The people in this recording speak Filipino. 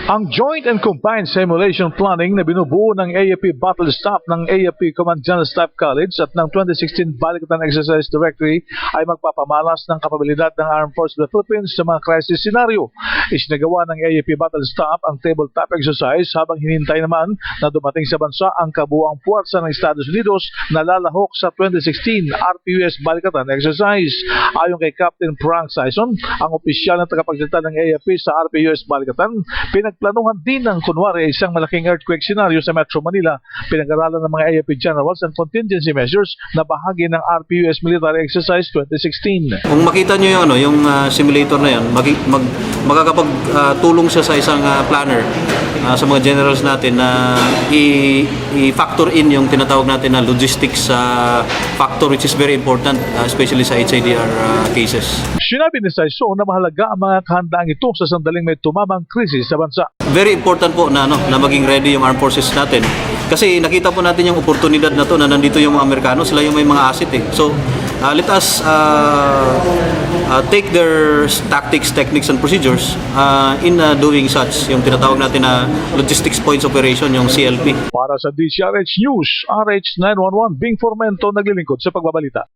Ang Joint and Combined Simulation Planning na binubuo ng AFP Battle Staff ng AFP Command General Staff College at ng 2016 Balikatan Exercise Directory ay magpapamalas ng kapabilidad ng Armed Forces of the Philippines sa mga crisis scenario. Isinagawa ng AFP Battle Staff ang tabletop exercise habang hinintay naman na dumating sa bansa ang kabuuang puwersa ng Estados Unidos na lalahok sa 2016 RPUS Balikatan Exercise. Ayon kay Captain Frank Sison, ang opisyal na tagapagsalita ng AFP sa RPUS Balikatan, pinagplanuhan din ng kunwari isang malaking earthquake scenario sa Metro Manila. Pinag-aralan ng mga AFP generals and contingency measures na bahagi ng RPUS Military Exercise 2016. Kung makita nyo yung simulator na yan, makakapagtulong siya sa isang planner sa mga generals natin na i-factor in yung tinatawag natin na logistics factor, which is very important, especially sa HIDR cases. Sinabi ni Sison na mahalaga ang mga kahandaan ito sa sandaling may tumamang krisis sa bansa. Very important po na maging ready yung armed forces natin. Kasi nakita po natin yung oportunidad na to na nandito yung mga Amerikano, sila yung may mga asset eh. So, let us take their tactics, techniques, and procedures in doing such, yung tinatawag natin na Logistics Points Operation, yung CLP. Para sa DCRH News, RH911, Bing Formento naglilingkod sa pagbabalita.